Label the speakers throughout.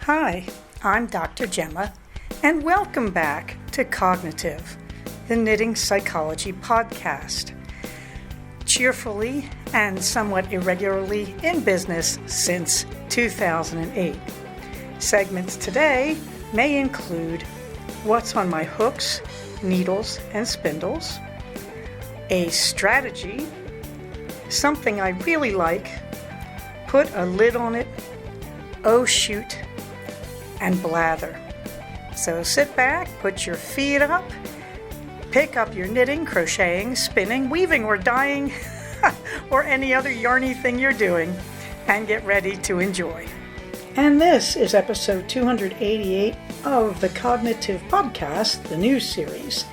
Speaker 1: Hi, I'm Dr. Gemma, and welcome back to Cognitive, the Knitting Psychology podcast. Cheerfully and somewhat irregularly in business since 2008. Segments today may include what's on my hooks, needles, and spindles, a strategy, something I really like, put a lid on it, oh shoot, and blather. So sit back, put your feet up, pick up your knitting, crocheting, spinning, weaving, or dyeing, or any other yarny thing you're doing, and get ready to enjoy. And this is episode 288 of the Cognitive Podcast, the news series.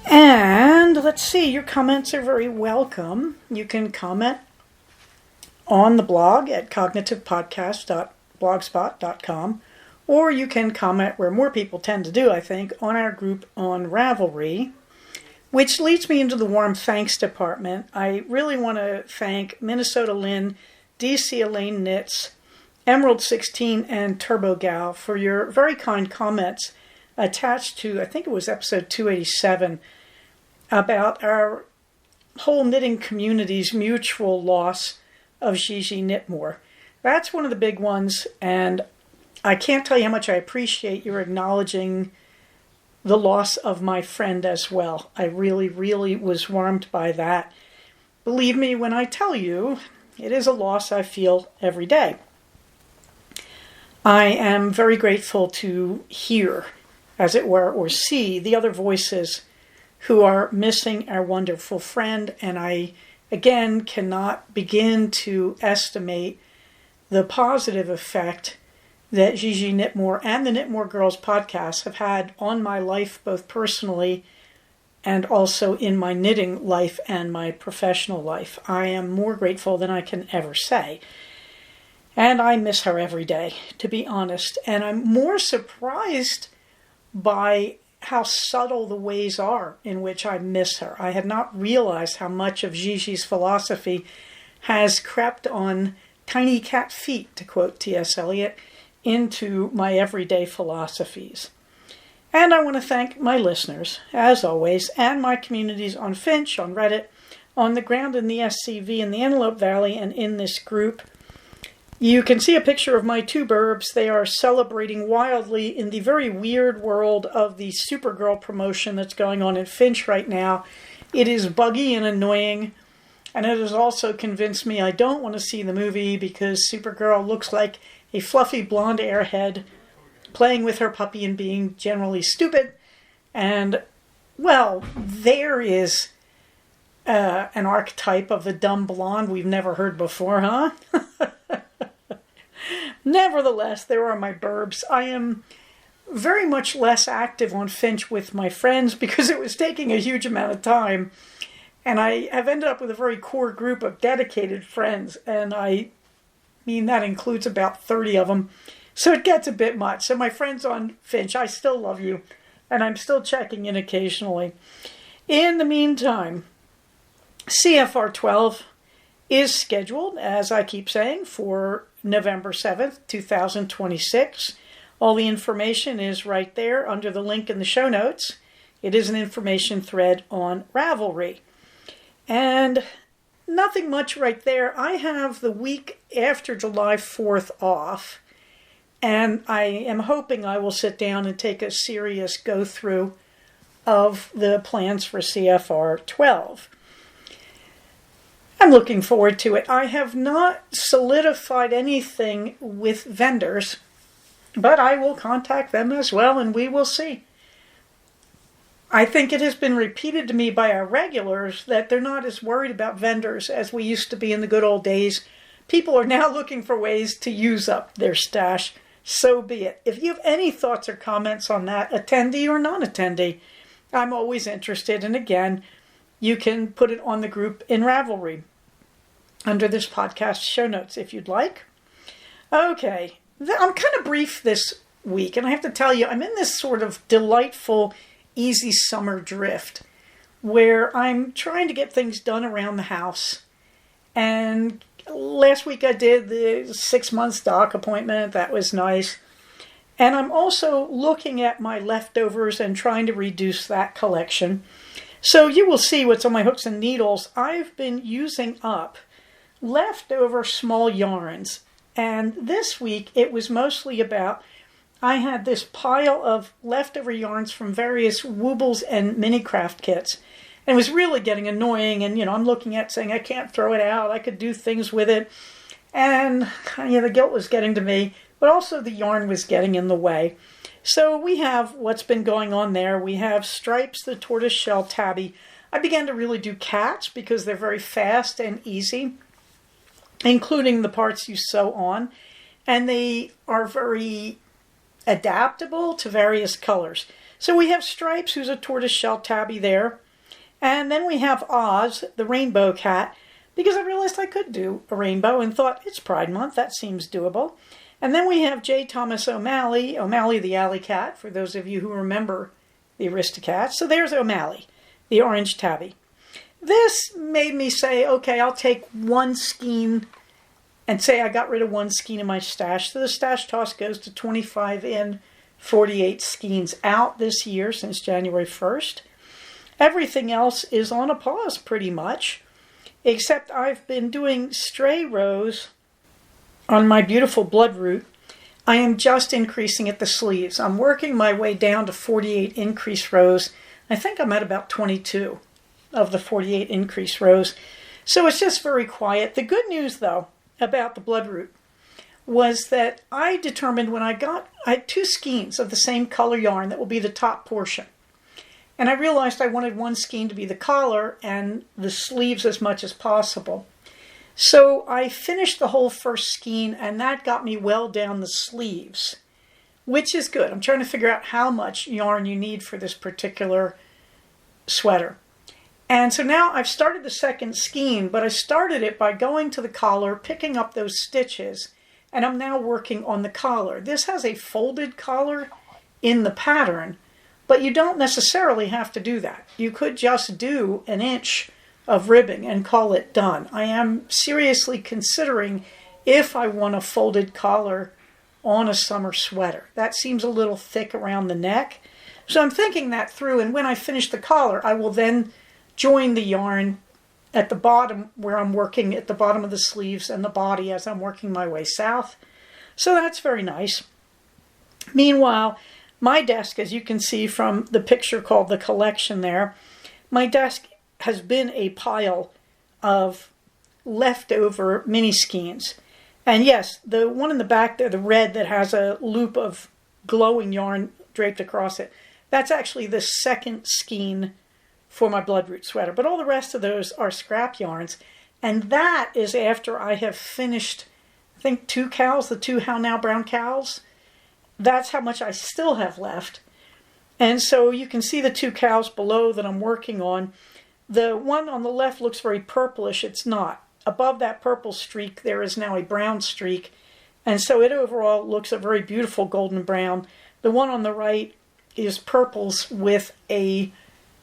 Speaker 1: And let's see, your comments are very welcome. You can comment on the blog at cognitivepodcast.blogspot.com, or you can comment where more people tend to do, I think, on our group on Ravelry, which leads me into the warm thanks department. I really want to thank Minnesota Lynn, DC Elaine Knits, Emerald 16, and Turbo Gal for your very kind comments attached to, I think it was episode 287, about our whole knitting community's mutual loss of Gigi Knitmore. That's one of the big ones, and I can't tell you how much I appreciate your acknowledging the loss of my friend as well. I really, really was warmed by that. Believe me when I tell you, it is a loss I feel every day. I am very grateful to hear, as it were, or see the other voices who are missing our wonderful friend, and I, again, cannot begin to estimate the positive effect that Gigi Knitmore and the Knitmore Girls podcast have had on my life, both personally and also in my knitting life and my professional life. I am more grateful than I can ever say. And I miss her every day, to be honest. And I'm more surprised by how subtle the ways are in which I miss her. I had not realized how much of Gigi's philosophy has crept on tiny cat feet, to quote T.S. Eliot, into my everyday philosophies. And I want to thank my listeners, as always, and my communities on Finch, on Reddit, on the ground in the SCV, in the Antelope Valley, and in this group. You can see a picture of my two burbs. They are celebrating wildly in the very weird world of the Supergirl promotion that's going on in Finch right now. It is buggy and annoying, and it has also convinced me I don't want to see the movie because Supergirl looks like a fluffy blonde airhead playing with her puppy and being generally stupid. And, well, there is an archetype of the dumb blonde we've never heard before, huh? Nevertheless, there are my burbs. I am very much less active on Finch with my friends because it was taking a huge amount of time. And I have ended up with a very core group of dedicated friends. And I mean, that includes about 30 of them. So it gets a bit much. So my friends on Finch, I still love you. And I'm still checking in occasionally. In the meantime, CFR 12 is scheduled, as I keep saying, for November 7th, 2026. All the information is right there under the link in the show notes. It is an information thread on Ravelry. And nothing much right there. I have the week after July 4th off, and I am hoping I will sit down and take a serious go-through of the plans for CFR 12. I'm looking forward to it. I have not solidified anything with vendors, but I will contact them as well, and we will see. I think it has been repeated to me by our regulars that they're not as worried about vendors as we used to be in the good old days. People are now looking for ways to use up their stash. So be it. If you have any thoughts or comments on that, attendee or non-attendee, I'm always interested. And again, you can put it on the group in Ravelry under this podcast show notes if you'd like. Okay, I'm kind of brief this week, and I have to tell you, I'm in this sort of delightful, easy summer drift where I'm trying to get things done around the house, and last week I did the 6 months doc appointment. That was nice. And I'm also looking at my leftovers and trying to reduce that collection. So you will see what's on my hooks and needles. I've been using up leftover small yarns. And this week it was mostly about, I had this pile of leftover yarns from various Woobles and mini craft kits. And it was really getting annoying. And, I'm looking at saying, I can't throw it out. I could do things with it. And, the guilt was getting to me. But also the yarn was getting in the way. So we have what's been going on there. We have Stripes, the tortoiseshell tabby. I began to really do cats because they're very fast and easy, including the parts you sew on. And they are very adaptable to various colors. So we have Stripes, who's a tortoiseshell tabby there. And then we have Oz, the rainbow cat, because I realized I could do a rainbow and thought, it's Pride Month, that seems doable. And then we have J. Thomas O'Malley, O'Malley the alley cat, for those of you who remember the Aristocats. So there's O'Malley, the orange tabby. This made me say, okay, I'll take one skein and say I got rid of one skein in my stash. So the stash toss goes to 25 in, 48 skeins out this year since January 1st. Everything else is on a pause pretty much, except I've been doing stray rows on my beautiful Bloodroot. I am just increasing at the sleeves. I'm working my way down to 48 increase rows. I think I'm at about 22 of the 48 increase rows. So it's just very quiet. The good news, though, about the Bloodroot was that I determined when I had 2 skeins of the same color yarn that will be the top portion. And I realized I wanted one skein to be the collar and the sleeves as much as possible. So I finished the whole first skein, and that got me well down the sleeves, which is good. I'm trying to figure out how much yarn you need for this particular sweater. And so now I've started the second skein, but I started it by going to the collar, picking up those stitches, and I'm now working on the collar. This has a folded collar in the pattern, but you don't necessarily have to do that. You could just do an inch of ribbing and call it done. I am seriously considering if I want a folded collar on a summer sweater. That seems a little thick around the neck. So I'm thinking that through, and when I finish the collar, I will then join the yarn at the bottom where I'm working at the bottom of the sleeves and the body as I'm working my way south. So that's very nice. Meanwhile, my desk, as you can see from the picture called the collection there, my desk has been a pile of leftover mini skeins. And yes, the one in the back there, the red that has a loop of glowing yarn draped across it, that's actually the second skein for my Bloodroot sweater. But all the rest of those are scrap yarns. And that is after I have finished, I think, 2 cows, the 2 How Now brown cows. That's how much I still have left. And so you can see the 2 cows below that I'm working on. The one on the left looks very purplish. It's not. Above that purple streak, there is now a brown streak. And so it overall looks a very beautiful golden brown. The one on the right is purples with a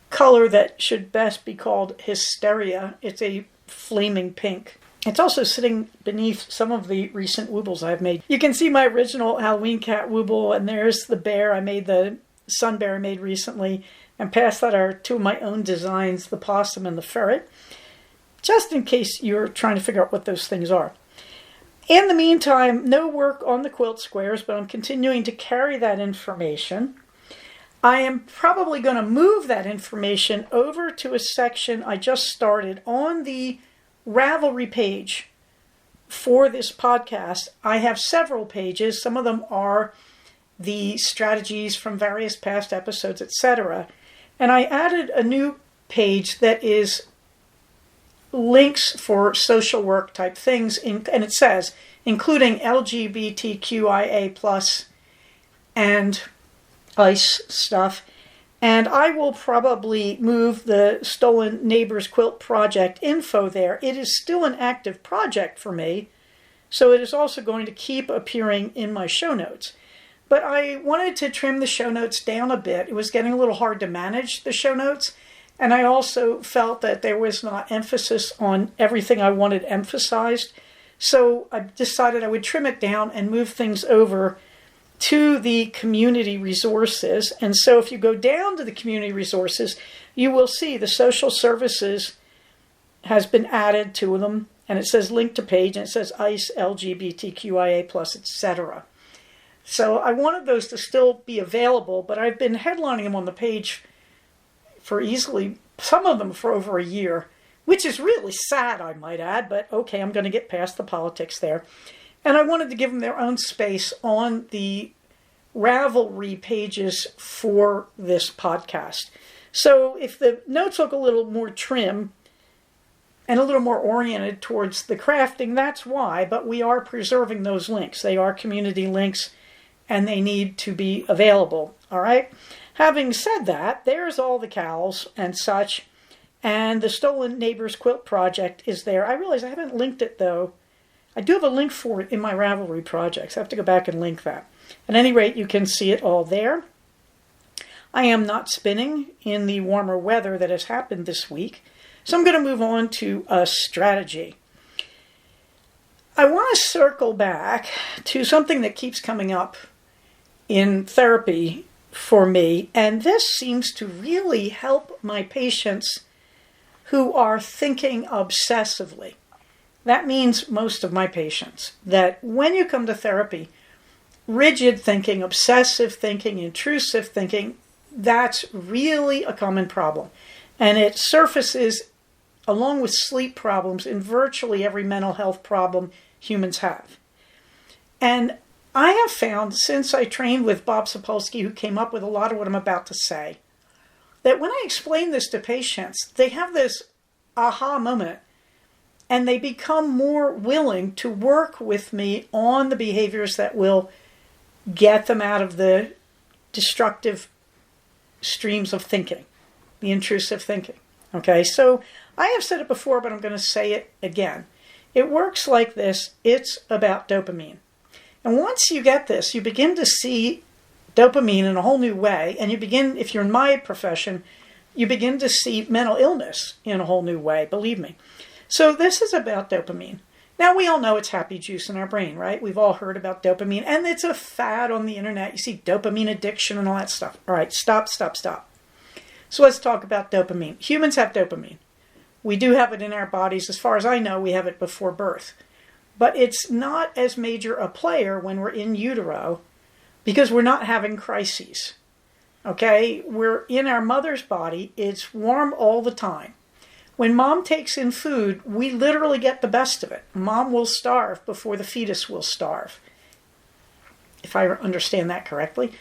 Speaker 1: color that should best be called Hysteria. It's a flaming pink. It's also sitting beneath some of the recent Woobles I've made. You can see my original Halloween cat Wooble, and there's the bear I made, the sun bear I made recently. And past that are 2 of my own designs, the possum and the ferret, just in case you're trying to figure out what those things are. In the meantime, no work on the quilt squares, but I'm continuing to carry that information. I am probably going to move that information over to a section I just started on the Ravelry page for this podcast. I have several pages. Some of them are the strategies from various past episodes, etc. And I added a new page that is links for social work type things, and it says, including LGBTQIA+ and ICE stuff. And I will probably move the Stolen Neighbors Quilt Project info there. It is still an active project for me, so it is also going to keep appearing in my show notes. But I wanted to trim the show notes down a bit. It was getting a little hard to manage the show notes. And I also felt that there was not emphasis on everything I wanted emphasized. So I decided I would trim it down and move things over to the community resources. And so if you go down to the community resources, you will see the social services has been added to them. And it says link to page, and it says ICE, LGBTQIA+, etc. So I wanted those to still be available, but I've been headlining them on the page for easily, some of them for over a year, which is really sad, I might add, but okay, I'm going to get past the politics there. And I wanted to give them their own space on the Ravelry pages for this podcast. So if the notes look a little more trim and a little more oriented towards the crafting, that's why, but we are preserving those links. They are community links, and they need to be available, all right? Having said that, there's all the cowls and such, and the Stolen Neighbors Quilt Project is there. I realize I haven't linked it, though. I do have a link for it in my Ravelry projects. I have to go back and link that. At any rate, you can see it all there. I am not spinning in the warmer weather that has happened this week, so I'm going to move on to a strategy. I want to circle back to something that keeps coming up in therapy for me, and this seems to really help my patients who are thinking obsessively. That means most of my patients, that when you come to therapy, rigid thinking, obsessive thinking, intrusive thinking, that's really a common problem. And it surfaces along with sleep problems in virtually every mental health problem humans have. And I have found, since I trained with Bob Sapolsky, who came up with a lot of what I'm about to say, that when I explain this to patients, they have this aha moment, and they become more willing to work with me on the behaviors that will get them out of the destructive streams of thinking, the intrusive thinking. Okay, so I have said it before, but I'm going to say it again. It works like this. It's about dopamine. And once you get this, you begin to see dopamine in a whole new way. And you begin, if you're in my profession, you begin to see mental illness in a whole new way, believe me. So this is about dopamine. Now, we all know it's happy juice in our brain, right? We've all heard about dopamine, and it's a fad on the internet. You see dopamine addiction and all that stuff. All right, stop. So let's talk about dopamine. Humans have dopamine. We do have it in our bodies. As far as I know, we have it before birth. But it's not as major a player when we're in utero because we're not having crises. Okay? We're in our mother's body. It's warm all the time. When mom takes in food, we literally get the best of it. Mom will starve before the fetus will starve, if I understand that correctly.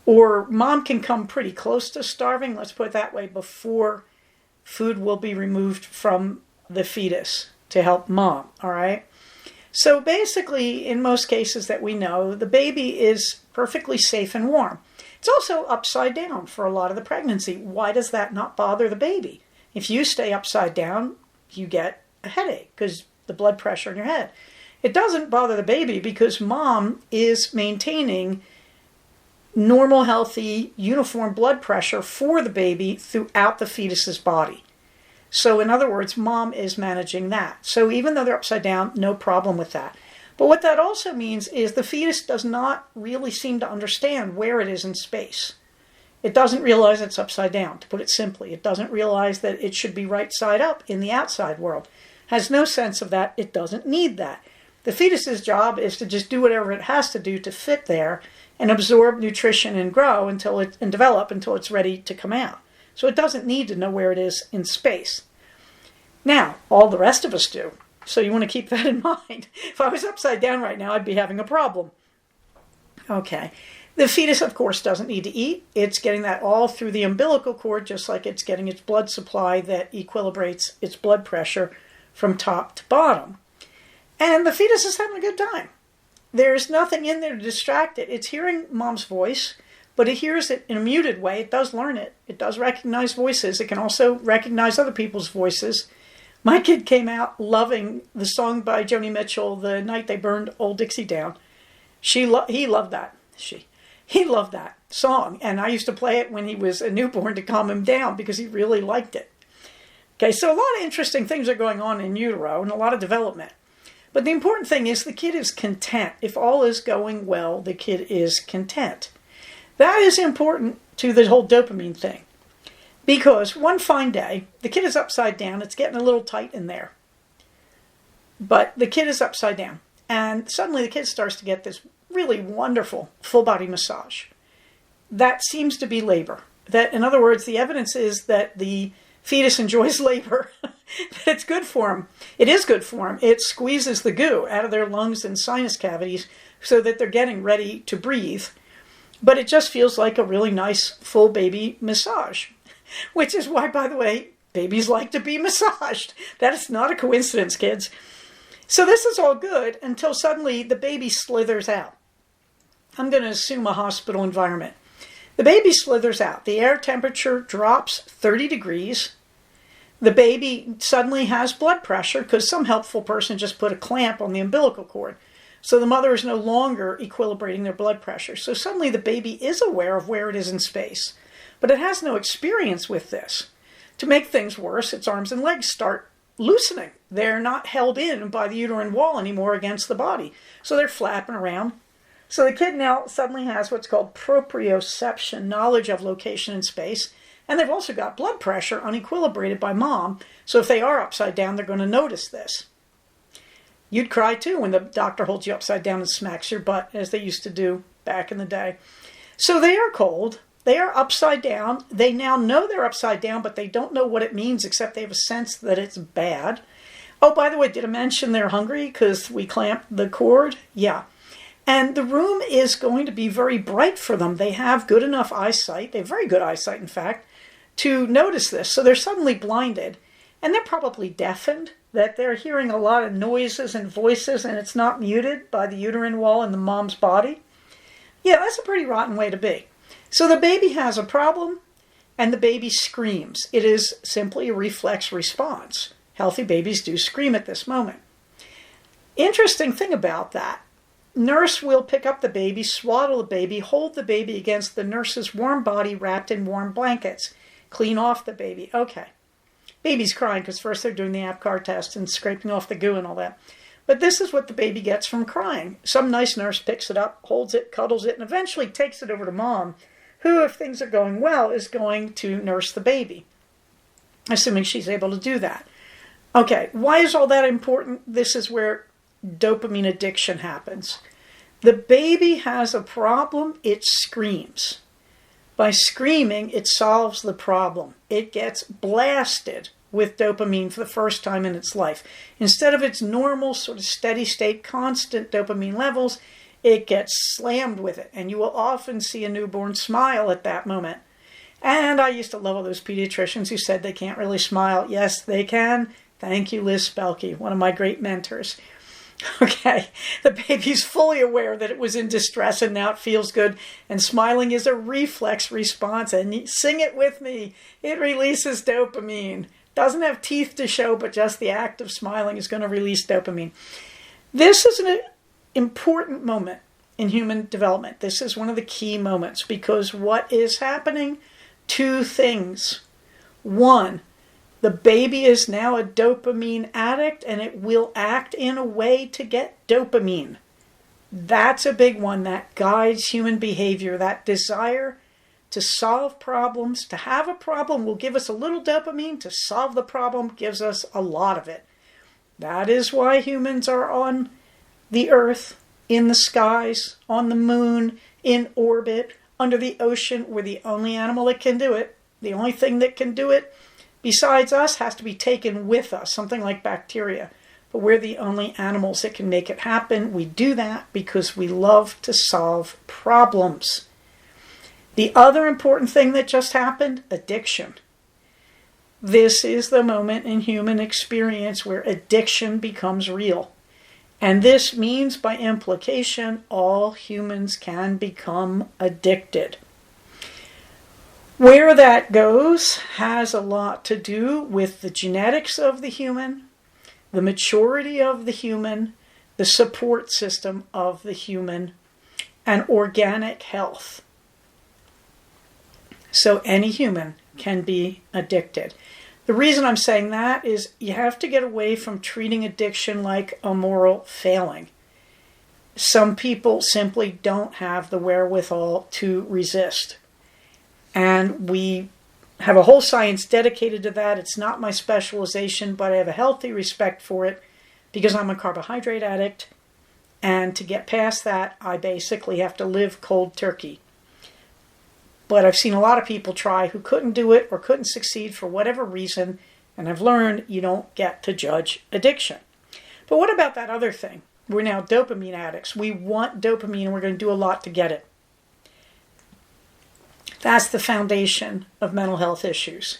Speaker 1: Or mom can come pretty close to starving, let's put it that way, before food will be removed from the fetus to help mom, all right? So basically, in most cases that we know, the baby is perfectly safe and warm. It's also upside down for a lot of the pregnancy. Why does that not bother the baby? If you stay upside down, you get a headache because the blood pressure in your head. It doesn't bother the baby because mom is maintaining normal, healthy, uniform blood pressure for the baby throughout the fetus's body. So in other words, mom is managing that. So even though they're upside down, no problem with that. But what that also means is the fetus does not really seem to understand where it is in space. It doesn't realize it's upside down, to put it simply. It doesn't realize that it should be right side up in the outside world. Has no sense of that. It doesn't need that. The fetus's job is to just do whatever it has to do to fit there and absorb nutrition and grow and develop until it's ready to come out. So it doesn't need to know where it is in space. Now, all the rest of us do. So you want to keep that in mind. If I was upside down right now, I'd be having a problem. Okay. The fetus, of course, doesn't need to eat. It's getting that all through the umbilical cord, just like it's getting its blood supply that equilibrates its blood pressure from top to bottom. And the fetus is having a good time. There's nothing in there to distract it. It's hearing mom's voice, but it hears it in a muted way. It does learn it. It does recognize voices. It can also recognize other people's voices. My kid came out loving the song by Joni Mitchell, The Night They Burned Old Dixie Down. He loved that. He loved that song. And I used to play it when he was a newborn to calm him down because he really liked it. Okay, so a lot of interesting things are going on in utero and a lot of development. But the important thing is the kid is content. If all is going well, the kid is content. That is important to the whole dopamine thing. Because one fine day, the kid is upside down. It's getting a little tight in there. But the kid is upside down. And suddenly the kid starts to get this really wonderful full body massage. That seems to be labor. That, in other words, the evidence is that the fetus enjoys labor. That it's good for them. It is good for them. It squeezes the goo out of their lungs and sinus cavities so that they're getting ready to breathe. But it just feels like a really nice full baby massage. Which is why, by the way, babies like to be massaged. That is not a coincidence, kids. So this is all good until suddenly the baby slithers out. I'm going to assume a hospital environment. The baby slithers out. The air temperature drops 30 degrees. The baby suddenly has blood pressure because some helpful person just put a clamp on the umbilical cord. So the mother is no longer equilibrating their blood pressure. So suddenly the baby is aware of where it is in space. But it has no experience with this. To make things worse, its arms and legs start loosening. They're not held in by the uterine wall anymore against the body. So they're flapping around. So the kid now suddenly has what's called proprioception, knowledge of location in space. And they've also got blood pressure unequilibrated by mom. So if they are upside down, they're going to notice this. You'd cry too when the doctor holds you upside down and smacks your butt, as they used to do back in the day. So they are cold. They are upside down. They now know they're upside down, but they don't know what it means except they have a sense that it's bad. Oh, by the way, did I mention they're hungry because we clamped the cord? Yeah. And the room is going to be very bright for them. They have good enough eyesight. They have very good eyesight, in fact, to notice this. So they're suddenly blinded. And they're probably deafened, that they're hearing a lot of noises and voices and it's not muted by the uterine wall in the mom's body. Yeah, that's a pretty rotten way to be. So the baby has a problem and the baby screams. It is simply a reflex response. Healthy babies do scream at this moment. Interesting thing about that. Nurse will pick up the baby, swaddle the baby, hold the baby against the nurse's warm body wrapped in warm blankets. Clean off the baby. Okay. Baby's crying because first they're doing the APGAR test and scraping off the goo and all that. But this is what the baby gets from crying. Some nice nurse picks it up, holds it, cuddles it, and eventually takes it over to mom, who, if things are going well, is going to nurse the baby, assuming she's able to do that. Okay, why is all that important? This is where dopamine addiction happens. The baby has a problem, it screams. By screaming, it solves the problem. It gets blasted with dopamine for the first time in its life. Instead of its normal sort of steady state, constant dopamine levels, it gets slammed with it. And you will often see a newborn smile at that moment. And I used to love all those pediatricians who said they can't really smile. Yes, they can. Thank you, Liz Spelke, one of my great mentors. Okay, the baby's fully aware that it was in distress and now it feels good. And smiling is a reflex response. And sing it with me. It releases dopamine. Doesn't have teeth to show, but just the act of smiling is going to release dopamine. This is an important moment in human development. This is one of the key moments because what is happening? Two things. One, the baby is now a dopamine addict and it will act in a way to get dopamine. That's a big one that guides human behavior. That desire to solve problems, to have a problem will give us a little dopamine. To solve the problem gives us a lot of it. That is why humans are on the earth, in the skies, on the moon, in orbit, under the ocean. We're the only animal that can do it. The only thing that can do it besides us has to be taken with us, something like bacteria. But we're the only animals that can make it happen. We do that because we love to solve problems. The other important thing that just happened, addiction. This is the moment in human experience where addiction becomes real. And this means, by implication, all humans can become addicted. Where that goes has a lot to do with the genetics of the human, the maturity of the human, the support system of the human, and organic health. So any human can be addicted. The reason I'm saying that is you have to get away from treating addiction like a moral failing. Some people simply don't have the wherewithal to resist. And we have a whole science dedicated to that. It's not my specialization, but I have a healthy respect for it because I'm a carbohydrate addict. And to get past that, I basically have to live cold turkey. But I've seen a lot of people try who couldn't do it or couldn't succeed for whatever reason. And I've learned you don't get to judge addiction. But what about that other thing? We're now dopamine addicts. We want dopamine and we're going to do a lot to get it. That's the foundation of mental health issues.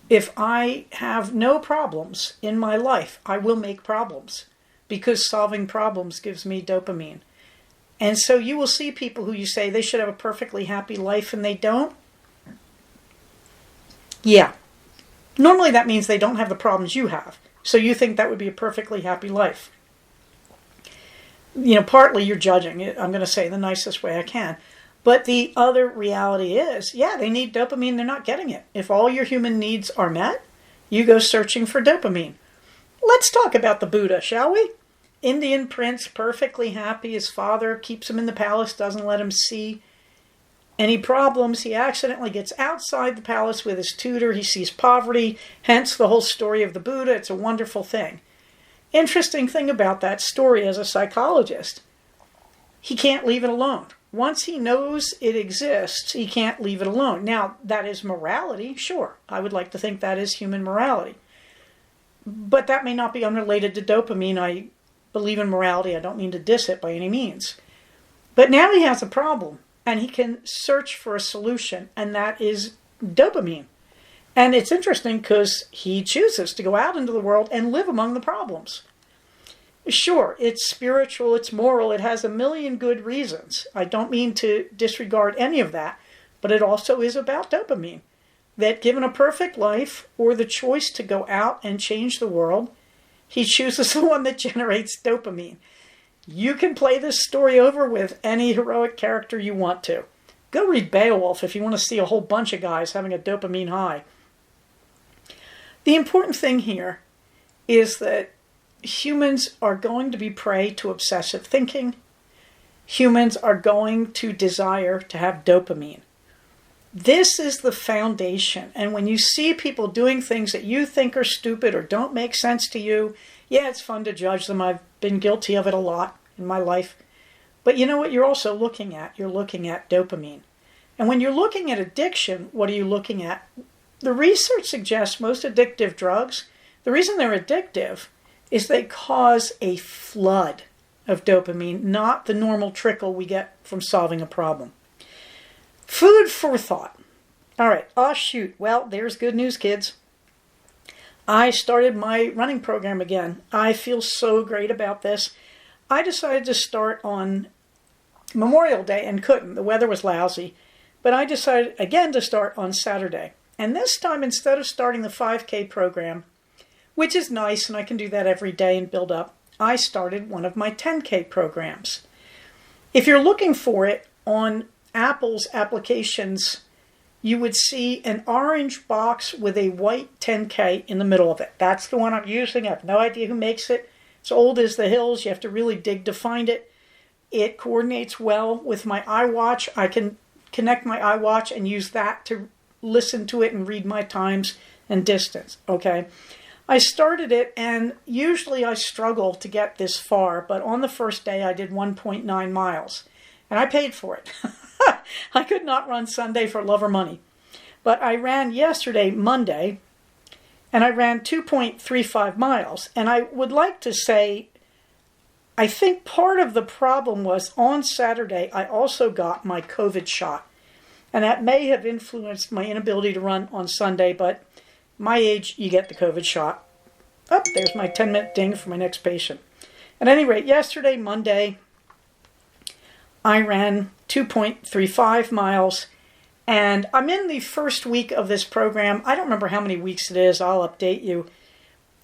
Speaker 1: If I have no problems in my life, I will make problems because solving problems gives me dopamine. And so you will see people who you say they should have a perfectly happy life and they don't. Yeah. Normally that means they don't have the problems you have. So you think that would be a perfectly happy life. Partly you're judging it. I'm going to say the nicest way I can. But the other reality is, yeah, they need dopamine. They're not getting it. If all your human needs are met, you go searching for dopamine. Let's talk about the Buddha, shall we? Indian prince, perfectly happy. His father keeps him in the palace, doesn't let him see any problems. He accidentally gets outside the palace with his tutor. He sees poverty, hence the whole story of the Buddha. It's a wonderful thing. Interesting thing about that story as a psychologist, he can't leave it alone. Once he knows it exists, he can't leave it alone. Now, that is morality, sure. I would like to think that is human morality. But that may not be unrelated to dopamine. I believe in morality. I don't mean to diss it by any means. But now he has a problem, and he can search for a solution, and that is dopamine. And it's interesting because he chooses to go out into the world and live among the problems. Sure, it's spiritual, it's moral, it has a million good reasons. I don't mean to disregard any of that, but it also is about dopamine. That given a perfect life or the choice to go out and change the world, he chooses the one that generates dopamine. You can play this story over with any heroic character you want to. Go read Beowulf if you want to see a whole bunch of guys having a dopamine high. The important thing here is that humans are going to be prey to obsessive thinking. Humans are going to desire to have dopamine. This is the foundation. And when you see people doing things that you think are stupid or don't make sense to you, yeah, it's fun to judge them. I've been guilty of it a lot in my life. But you know what you're also looking at? You're looking at dopamine. And when you're looking at addiction, what are you looking at? The research suggests most addictive drugs, the reason they're addictive is they cause a flood of dopamine, not the normal trickle we get from solving a problem. Food for thought. All right. Oh, shoot. Well, there's good news, kids. I started my running program again. I feel so great about this. I decided to start on Memorial Day and couldn't. The weather was lousy. But I decided again to start on Saturday. And this time, instead of starting the 5K program, which is nice, and I can do that every day and build up, I started one of my 10K programs. If you're looking for it on Apple's applications, you would see an orange box with a white 10K in the middle of it. That's the one I'm using. I have no idea who makes it. It's old as the hills. You have to really dig to find it. It coordinates well with my iWatch. I can connect my iWatch and use that to listen to it and read my times and distance. Okay. I started it, and usually I struggle to get this far, but on the first day I did 1.9 miles, and I paid for it. I could not run Sunday for love or money, but I ran yesterday, Monday, and I ran 2.35 miles, and I would like to say, I think part of the problem was on Saturday I also got my COVID shot, and that may have influenced my inability to run on Sunday, but my age, you get the COVID shot. Oh, there's my 10-minute ding for my next patient. At any rate, yesterday, Monday, I ran 2.35 miles, and I'm in the first week of this program. I don't remember how many weeks it is. I'll update you.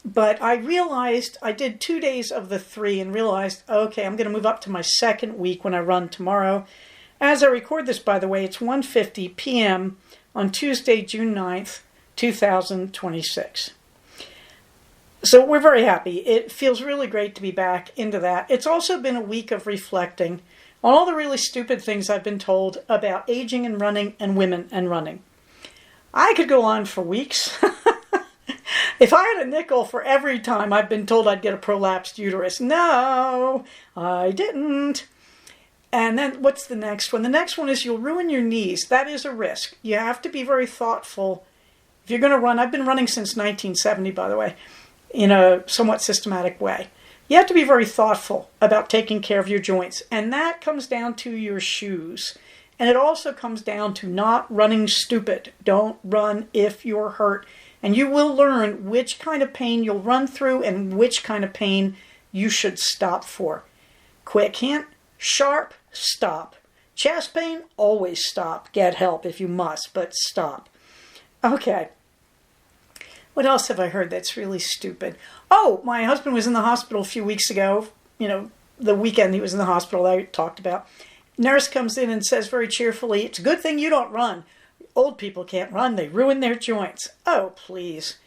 Speaker 1: But I realized I did 2 days of the 3 and realized, okay, I'm going to move up to my second week when I run tomorrow. As I record this, by the way, it's 1:50 p.m. on Tuesday, June 9th. 2026. So we're very happy. It feels really great to be back into that. It's also been a week of reflecting on all the really stupid things I've been told about aging and running and women and running. I could go on for weeks. If I had a nickel for every time I've been told I'd get a prolapsed uterus. No, I didn't. And then what's the next one? The next one is you'll ruin your knees. That is a risk. You have to be very thoughtful. If you're going to run, I've been running since 1970, by the way, in a somewhat systematic way. You have to be very thoughtful about taking care of your joints. And that comes down to your shoes. And it also comes down to not running stupid. Don't run if you're hurt. And you will learn which kind of pain you'll run through and which kind of pain you should stop for. Quick hint, sharp, stop. Chest pain, always stop. Get help if you must, but stop. Okay. What else have I heard that's really stupid? Oh, my husband was in the hospital a few weeks ago. The weekend he was in the hospital that I talked about. Nurse comes in and says very cheerfully, "It's a good thing you don't run. Old people can't run. They ruin their joints." Oh, please.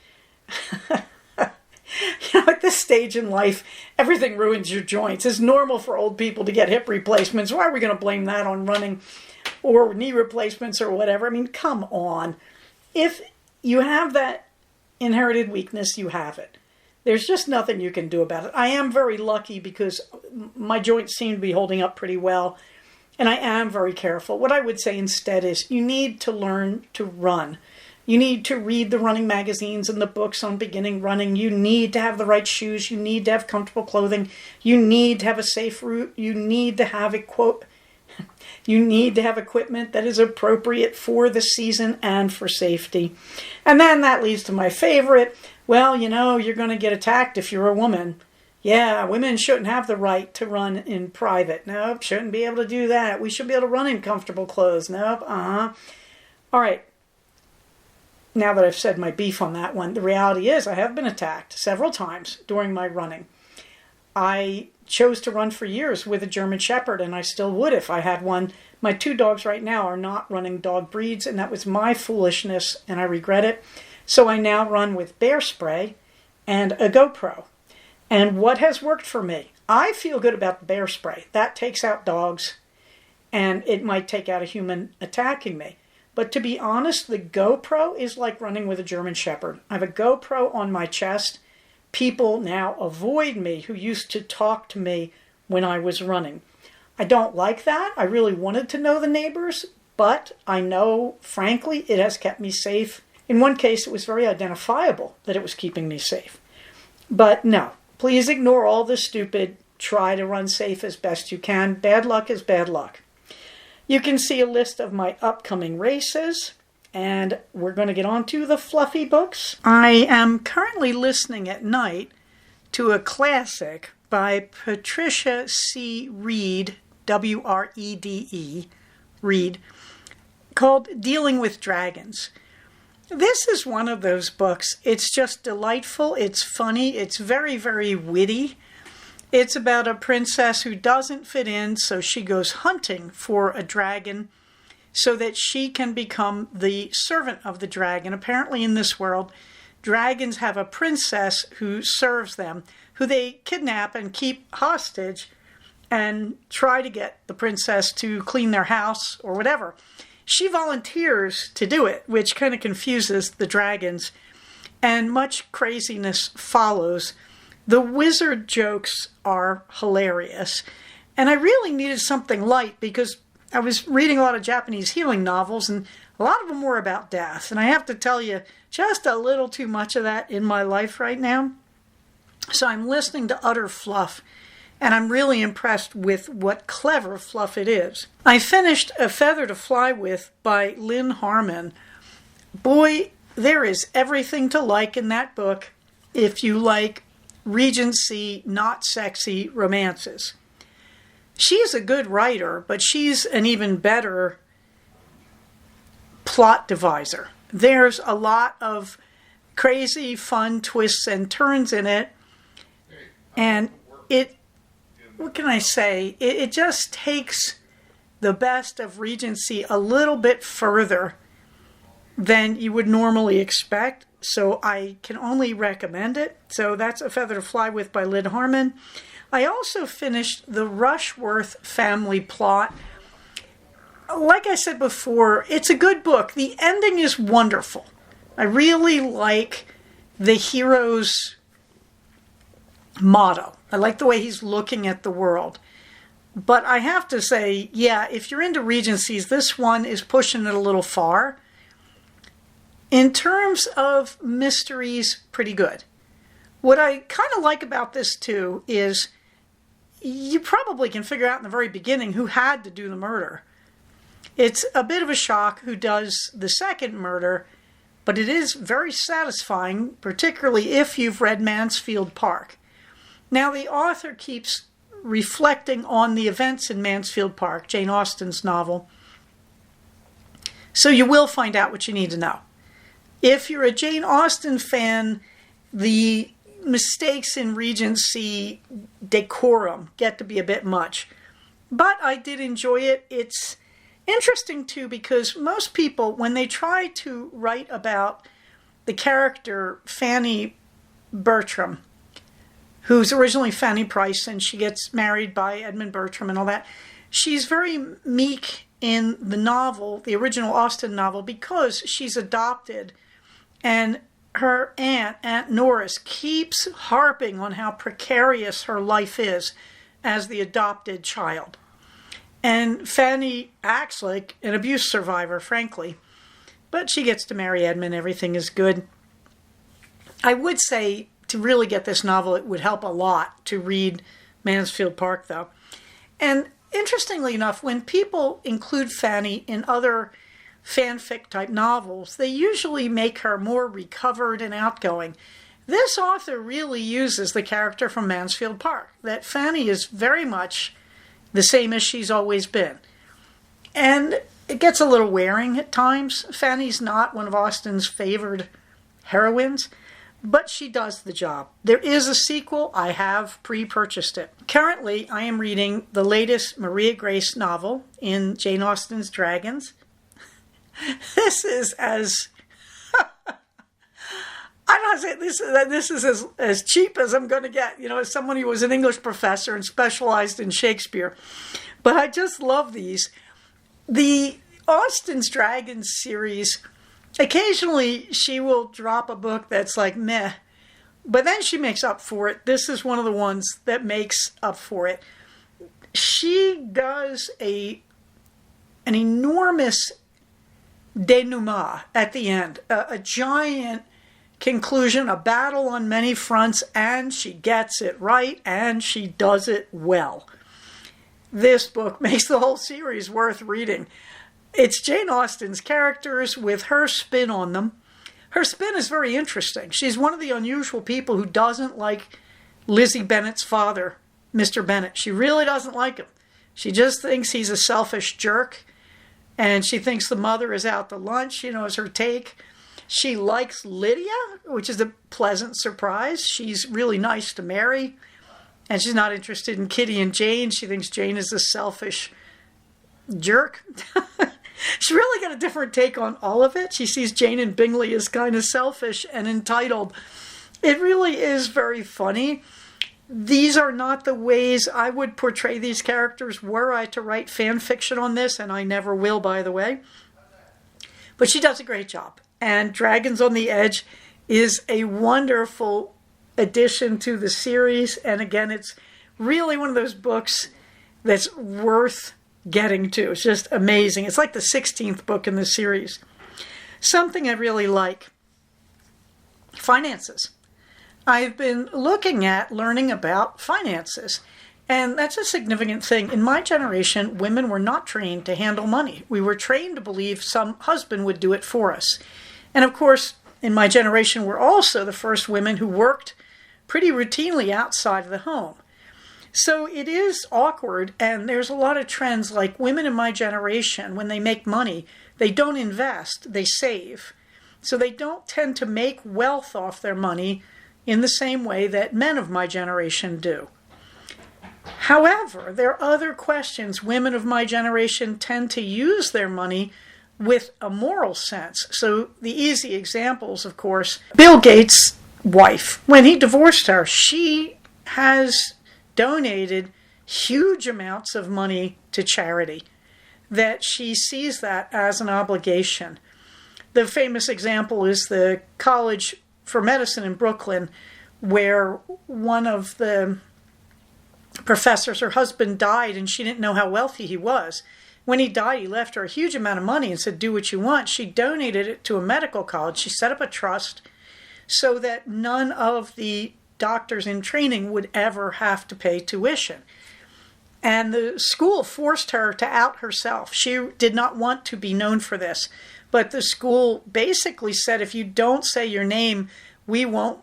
Speaker 1: At this stage in life, everything ruins your joints. It's normal for old people to get hip replacements. Why are we going to blame that on running or knee replacements or whatever? I mean, come on. If you have that inherited weakness, you have it. There's just nothing you can do about it. I am very lucky because my joints seem to be holding up pretty well. And I am very careful. What I would say instead is you need to learn to run. You need to read the running magazines and the books on beginning running. You need to have the right shoes. You need to have comfortable clothing. You need to have a safe route. You need to have equipment that is appropriate for the season and for safety. And then that leads to my favorite. Well, you're going to get attacked if you're a woman. Yeah, women shouldn't have the right to run in private. Nope, shouldn't be able to do that. We should be able to run in comfortable clothes. Nope, All right. Now that I've said my beef on that one, the reality is I have been attacked several times during my running. I chose to run for years with a German Shepherd, and I still would if I had one. My 2 dogs right now are not running dog breeds, and that was my foolishness, and I regret it. So I now run with bear spray and a GoPro. And what has worked for me? I feel good about the bear spray. That takes out dogs, and it might take out a human attacking me. But to be honest, the GoPro is like running with a German Shepherd. I have a GoPro on my chest. People now avoid me who used to talk to me when I was running. I don't like that. I really wanted to know the neighbors, but I know, frankly, it has kept me safe. In one case, it was very identifiable that it was keeping me safe. But no. Please ignore all the stupid. Try to run safe as best you can. Bad luck is bad luck. You can see a list of my upcoming races, and we're going to get on to the fluffy books. I am currently listening at night to a classic by Patricia C. Reed, W-R-E-D-E, Reed, called Dealing with Dragons. This is one of those books. It's just delightful. It's funny. It's very, very witty. It's about a princess who doesn't fit in, so she goes hunting for a dragon so that she can become the servant of the dragon. Apparently in this world, dragons have a princess who serves them, who they kidnap and keep hostage and try to get the princess to clean their house or whatever. She volunteers to do it, which kind of confuses the dragons, and much craziness follows. The wizard jokes are hilarious, and I really needed something light because I was reading a lot of Japanese healing novels, and a lot of them were about death, and I have to tell you, just a little too much of that in my life right now. So I'm listening to utter fluff, and I'm really impressed with what clever fluff it is. I finished A Feather to Fly With by Lynn Harmon. Boy, there is everything to like in that book if you like Regency, not sexy romances. She's a good writer, but she's an even better plot deviser. There's a lot of crazy, fun twists and turns in it, and what can I say? It just takes the best of Regency a little bit further than you would normally expect. So I can only recommend it. So that's A Feather to Fly With by Lynn Harmon. I also finished the Rushworth family plot. Like I said before, it's a good book. The ending is wonderful. I really like the hero's motto. I like the way he's looking at the world. But I have to say, yeah, if you're into Regencies, this one is pushing it a little far. In terms of mysteries, pretty good. What I kind of like about this too is you probably can figure out in the very beginning who had to do the murder. It's a bit of a shock who does the second murder, but it is very satisfying, particularly if you've read Mansfield Park. Now, the author keeps reflecting on the events in Mansfield Park, Jane Austen's novel, so you will find out what you need to know. If you're a Jane Austen fan, the mistakes in Regency decorum get to be a bit much. But I did enjoy it. It's interesting, too, because most people, when they try to write about the character Fanny Bertram, who's originally Fanny Price, and she gets married by Edmund Bertram and all that, she's very meek in the novel, the original Austen novel, because she's adopted. And her Aunt Norris, keeps harping on how precarious her life is as the adopted child. And Fanny acts like an abuse survivor, frankly. But she gets to marry Edmund. Everything is good. I would say to really get this novel, it would help a lot to read Mansfield Park, though. And interestingly enough, when people include Fanny in other fanfic type novels, they usually make her more recovered and outgoing. This author really uses the character from Mansfield Park, that Fanny is very much the same as she's always been. And it gets a little wearing at times. Fanny's not one of Austen's favored heroines, but she does the job. There is a sequel. I have pre-purchased it. Currently, I am reading the latest Maria Grace novel in Jane Austen's Dragons. This is as I don't know how to say it, this is as cheap as I'm going to get, as someone who was an English professor and specialized in Shakespeare. But I just love these. The Austen's Dragons series, occasionally she will drop a book that's like meh, but then she makes up for it. This is one of the ones that makes up for it. She does an enormous denouement at the end, a giant conclusion, a battle on many fronts, and she gets it right, and she does it well. This book makes the whole series worth reading. It's Jane Austen's characters with her spin on them. Her spin is very interesting. She's one of the unusual people who doesn't like Lizzie Bennet's father, Mr. Bennet. She really doesn't like him. She just thinks he's a selfish jerk. And she thinks the mother is out to lunch, is her take. She likes Lydia, which is a pleasant surprise. She's really nice to Mary. And she's not interested in Kitty and Jane. She thinks Jane is a selfish jerk. She really got a different take on all of it. She sees Jane and Bingley as kind of selfish and entitled. It really is very funny. These are not the ways I would portray these characters were I to write fan fiction on this, and I never will, by the way. But she does a great job. And Dragons on the Edge is a wonderful addition to the series. And again, it's really one of those books that's worth getting to. It's just amazing. It's like the 16th book in the series. Something I really like: finances. I've been looking at learning about finances, and that's a significant thing. In my generation, women were not trained to handle money. We were trained to believe some husband would do it for us. And of course, in my generation, we're also the first women who worked pretty routinely outside of the home. So it is awkward, and there's a lot of trends like women in my generation, when they make money, they don't invest, they save. So they don't tend to make wealth off their money in the same way that men of my generation do. However, there are other questions. Women of my generation tend to use their money with a moral sense. So the easy examples, of course, Bill Gates' wife, when he divorced her, she has donated huge amounts of money to charity, that she sees that as an obligation. The famous example is the College for Medicine in Brooklyn, where one of the professors, her husband died, and she didn't know how wealthy he was. When he died, he left her a huge amount of money and said, do what you want. She donated it to a medical college. She set up a trust so that none of the doctors in training would ever have to pay tuition. And the school forced her to out herself. She did not want to be known for this. But the school basically said, if you don't say your name, we won't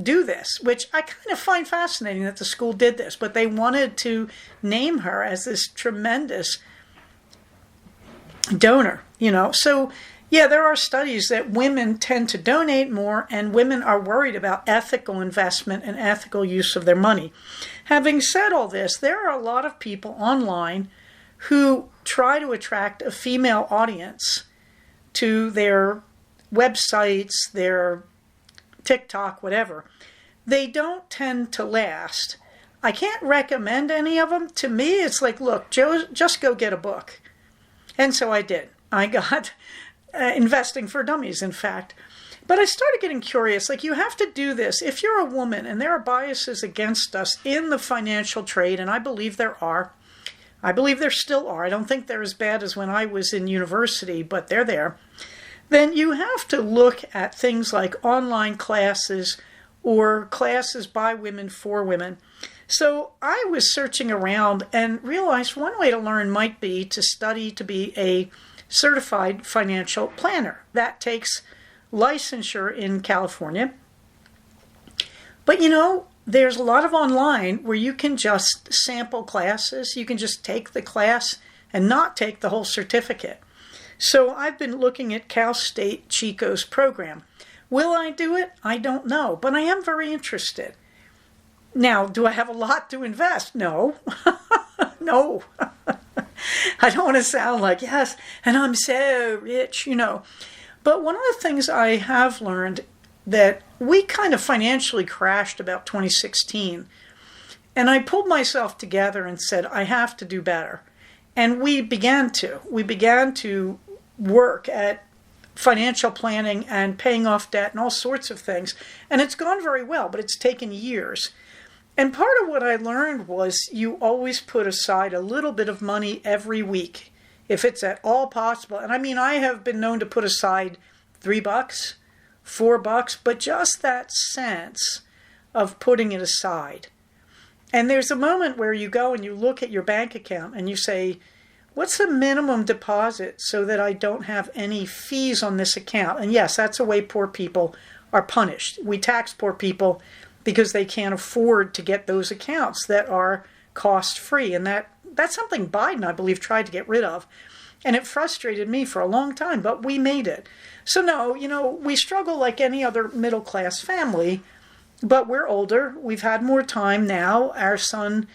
Speaker 1: do this, which I kind of find fascinating that the school did this. But they wanted to name her as this tremendous donor, So, yeah, there are studies that women tend to donate more, and women are worried about ethical investment and ethical use of their money. Having said all this, there are a lot of people online who try to attract a female audience to their websites, their TikTok, whatever. They don't tend to last. I can't recommend any of them. To me, it's like, look, Joe, just go get a book. And so I did. I got Investing for Dummies, in fact. But I started getting curious. Like, you have to do this. If you're a woman, and there are biases against us in the financial trade, and I believe there are. I believe there still are. I don't think they're as bad as when I was in university, but they're there. Then you have to look at things like online classes or classes by women for women. So I was searching around and realized one way to learn might be to study to be a certified financial planner. That takes licensure in California. But there's a lot of online where you can just sample classes. You can just take the class and not take the whole certificate. So I've been looking at Cal State Chico's program. Will I do it? I don't know, but I am very interested. Now, do I have a lot to invest? No. No. I don't want to sound like, yes, and I'm so rich, But one of the things I have learned that we kind of financially crashed about 2016. And I pulled myself together and said, I have to do better. And we began to. We began to work at financial planning and paying off debt and all sorts of things. And it's gone very well, but it's taken years. And part of what I learned was you always put aside a little bit of money every week, if it's at all possible. And I mean, I have been known to put aside $3, $4, but just that sense of putting it aside. And there's a moment where you go and you look at your bank account and you say, what's the minimum deposit so that I don't have any fees on this account? And yes, that's the way poor people are punished. We tax poor people because they can't afford to get those accounts that are cost-free. And that's something Biden, I believe, tried to get rid of. And it frustrated me for a long time, but we made it. So no, we struggle like any other middle-class family, but we're older. We've had more time now. Our son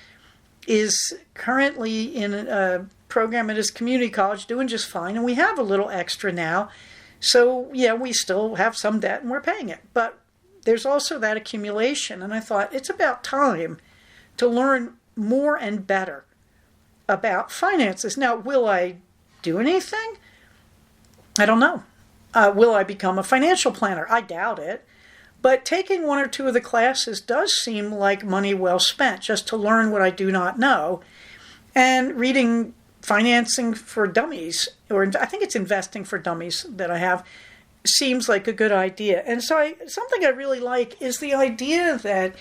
Speaker 1: is currently in a program at his community college doing just fine, and we have a little extra now. So, yeah, we still have some debt, and we're paying it. But there's also that accumulation, and I thought it's about time to learn more and better about finances. Now, will I do anything? I don't know. Will I become a financial planner? I doubt it. But taking one or two of the classes does seem like money well spent, just to learn what I do not know. And reading Financing for Dummies, or I think it's Investing for Dummies that I have, seems like a good idea. And so something I really like is the idea that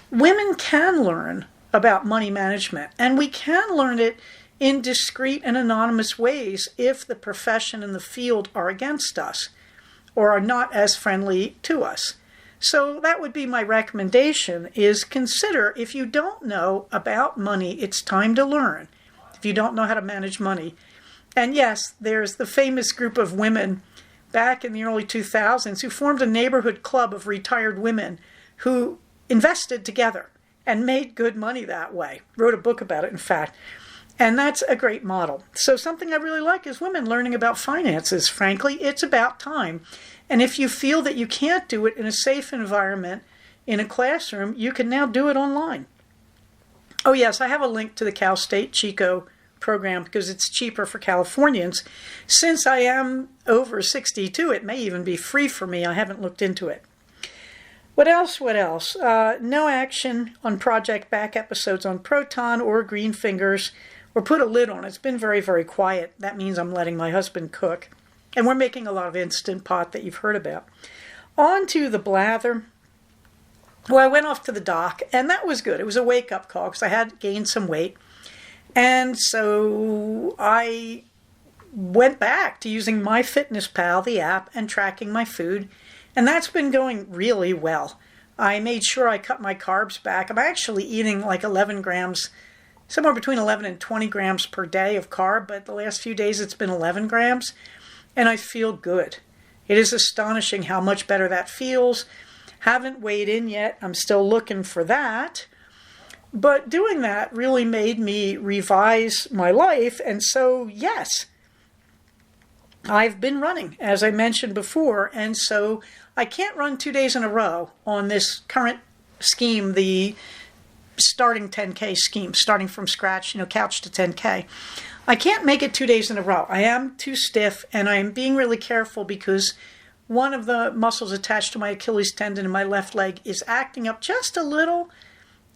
Speaker 1: women can learn about money management, and we can learn it in discreet and anonymous ways if the profession and the field are against us or are not as friendly to us. So that would be my recommendation, is consider, if you don't know about money, it's time to learn. If you don't know how to manage money. And yes, there's the famous group of women back in the early 2000s who formed a neighborhood club of retired women who invested together and made good money that way. Wrote a book about it, in fact. And that's a great model. So something I really like is women learning about finances. Frankly, it's about time. And if you feel that you can't do it in a safe environment in a classroom, you can now do it online. Oh yes, I have a link to the Cal State Chico program because it's cheaper for Californians. Since I am over 62, it may even be free for me. I haven't looked into it. What else? No action on Project Back episodes on Proton or Green Fingers, or put a lid on it. It's been very, very quiet. That means I'm letting my husband cook. And we're making a lot of Instant Pot that you've heard about. On to the blather. Well, I went off to the doc, and that was good. It was a wake-up call because I had gained some weight. And so I went back to using MyFitnessPal, the app, and tracking my food. And that's been going really well. I made sure I cut my carbs back. I'm actually eating like 11 grams, somewhere between 11 and 20 grams per day of carb, but the last few days it's been 11 grams, and I feel good. It is astonishing how much better that feels. Haven't weighed in yet. I'm still looking for that. But doing that really made me revise my life, and so yes, I've been running, as I mentioned before, and so I can't run 2 days in a row on this current scheme, the starting 10K scheme, starting from scratch, couch to 10K. I can't make it 2 days in a row. I am too stiff, and I am being really careful because one of the muscles attached to my Achilles tendon in my left leg is acting up just a little,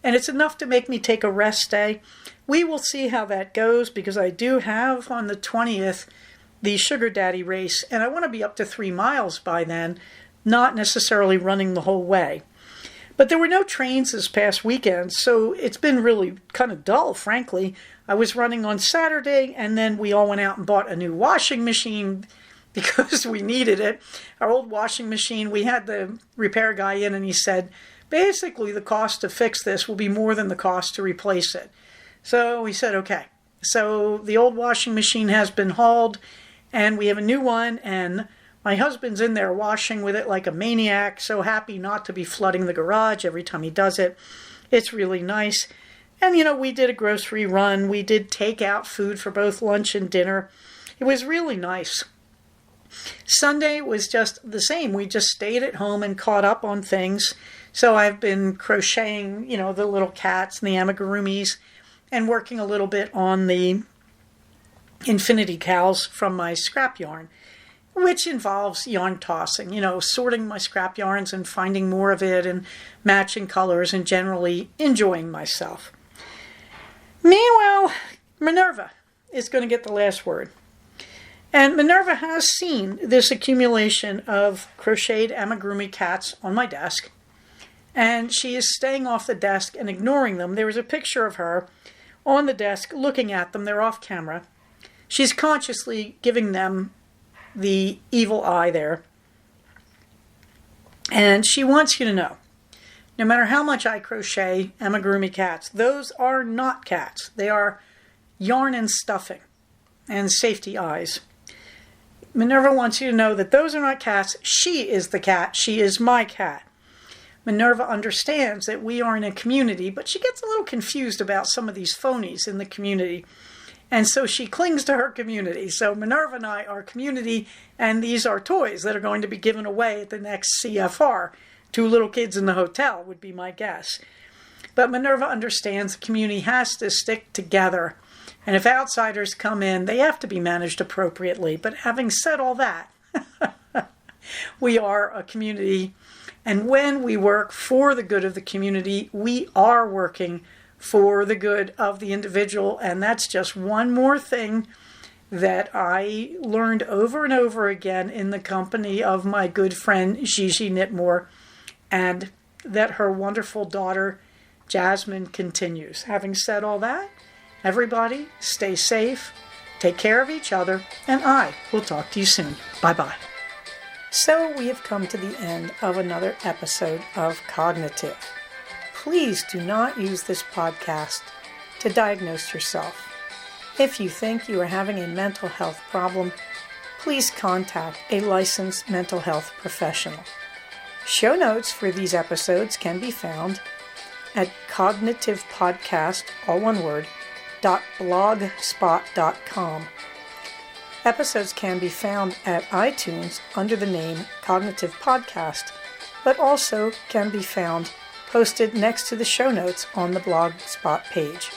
Speaker 1: and it's enough to make me take a rest day. We will see how that goes because I do have on the 20th the Sugar Daddy race, and I want to be up to 3 miles by then, not necessarily running the whole way. But there were no trains this past weekend, so it's been really kind of dull, frankly. I was running on Saturday, and then we all went out and bought a new washing machine because we needed it. Our old washing machine, we had the repair guy in, and he said, basically the cost to fix this will be more than the cost to replace it. So we said, okay. So the old washing machine has been hauled, and we have a new one, and my husband's in there washing with it like a maniac, so happy not to be flooding the garage every time he does it. It's really nice. And, we did a grocery run. We did take out food for both lunch and dinner. It was really nice. Sunday was just the same. We just stayed at home and caught up on things. So I've been crocheting, the little cats and the amigurumis and working a little bit on the infinity cows from my scrap yarn, which involves yarn tossing, sorting my scrap yarns and finding more of it and matching colors and generally enjoying myself. Meanwhile, Minerva is going to get the last word. And Minerva has seen this accumulation of crocheted amigurumi cats on my desk, and she is staying off the desk and ignoring them. There was a picture of her on the desk looking at them. They're off camera. She's consciously giving them the evil eye there. And she wants you to know, no matter how much I crochet amigurumi cats, those are not cats. They are yarn and stuffing and safety eyes. Minerva wants you to know that those are not cats. She is the cat. She is my cat. Minerva understands that we are in a community, but she gets a little confused about some of these phonies in the community. And so she clings to her community. So Minerva and I are community, and these are toys that are going to be given away at the next CFR. 2 little kids in the hotel would be my guess. But Minerva understands the community has to stick together. And if outsiders come in, they have to be managed appropriately. But having said all that, we are a community. And when we work for the good of the community, we are working for the good of the individual. And that's just one more thing that I learned over and over again in the company of my good friend Gigi Knitmore, and that her wonderful daughter Jasmine continues. Having said all that, everybody stay safe, take care of each other, and I will talk to you soon. Bye-bye. So we have come to the end of another episode of Cognitive. Please do not use this podcast to diagnose yourself. If you think you are having a mental health problem, please contact a licensed mental health professional. Show notes for these episodes can be found at cognitivepodcast, all one word, cognitive.blogspot.com. Episodes can be found at iTunes under the name Cognitive Podcast, but also can be found posted next to the show notes on the Blogspot page.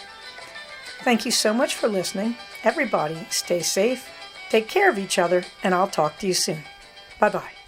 Speaker 1: Thank you so much for listening. Everybody, stay safe, take care of each other, and I'll talk to you soon. Bye-bye.